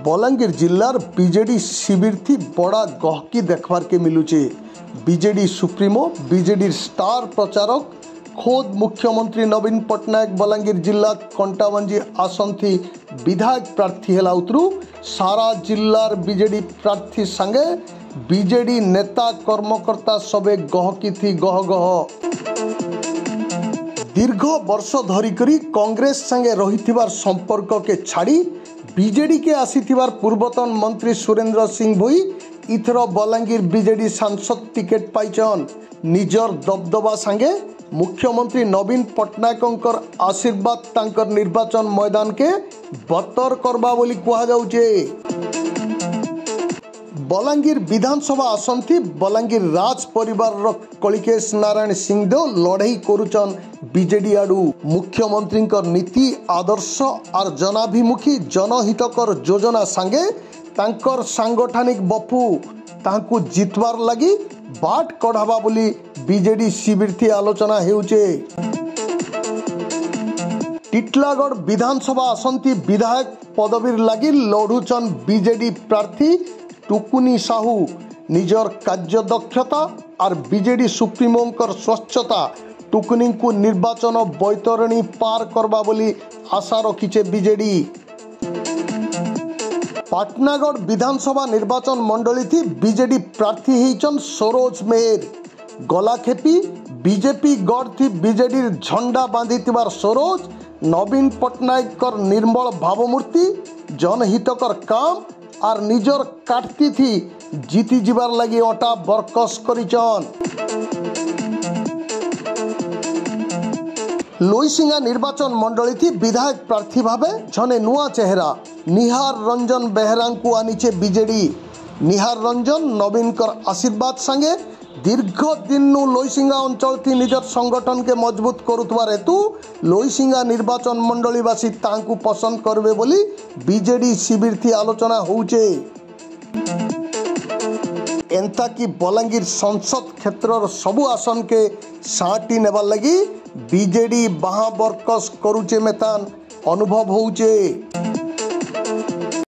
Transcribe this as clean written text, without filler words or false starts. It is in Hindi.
बलांगीर जिल्लार बीजेडी शिविर थी बड़ा गहकी देखबार के मिलुचे। बीजेडी सुप्रीमो बीजेडी स्टार प्रचारक खोद मुख्यमंत्री नवीन पट्टनायक बलांगीर जिला कंटाबांजी आसन थी विधायक प्रार्थी हेला उतरू सारा जिल्लार बीजेडी प्रार्थी संगे बीजेडी नेता कर्मकर्ता सबे गहकी थी गह गह। दीर्घ वर्ष धरिकरी कांग्रेस संगे रहिथिबार संपर्क के छाड़ी बीजेडी के आसीथिबार पूर्वतन मंत्री सुरेंद्र सिंह भोई इथर बलांगीर बीजेडी सांसद टिकेट पाइचन। निजर दबदबा संगे मुख्यमंत्री नवीन पट्टनायकंकर आशीर्वाद तांकर निर्वाचन मैदान के बतर करबा बोली कहा जाउचे। बलांगीर विधानसभा आसन थी बलांगीर राज परिवार कलिकेश नारायण सिंहदेव लड़ाई करुचन बीजेडी आडू। मुख्यमंत्री नीति आदर्श और जनाभिमुखी जनहितकर योजना संगे तांकर सांगठनिक बपू तांकु जितवार लगी बाट कढ़ावा बोली बीजेडी शिविर थी आलोचना हेउचे। टिटलागढ़ विधानसभा आसन थी विधायक पदवीर लगी लड़ुचन बीजेडी प्रार्थी टुकुनी साहू। निजर कार्यदक्षता और बीजेडी सुप्रीमोंकर स्वच्छता टुकुनी को निर्वाचन बैतरणी पार करबा बोली आशा रखीचे बीजेडी। पाटनागढ़ विधानसभा निर्वाचन मंडली थी बीजेडी प्रार्थी हेचन सरोज मेहर। गलाखेपी बीजेपी गढ़ थी बीजेडी झंडा बांधी सरोज नवीन पट्टनायक कर निर्मल भावमूर्ति जनहितकर काम और निजर काटती थी जीती जीवार लगी अटा बरकस करिचन। लोईसिंगा निर्वाचन मंडली थी विधायक प्रार्थी भावे जने नुआ चेहरा निहार रंजन बेहरा को आनीचे बीजेडी। निहार रंजन नवीन कर आशीर्वाद संगे दीर्घ दिन लोईसिंगा अंचल थी निजर संगठन के मजबूत करुतवार हेतु लोईसिंगा निर्वाचन मंडलीवासी तांकु पसंद करबे बोली बीजेडी शिविर थी आलोचना होउचे। एंता की बलांगीर संसद क्षेत्र सबु आसन के साटी नेबार लगी बीजेडी बाहा बरकस करुचे मेतान अनुभव होउचे।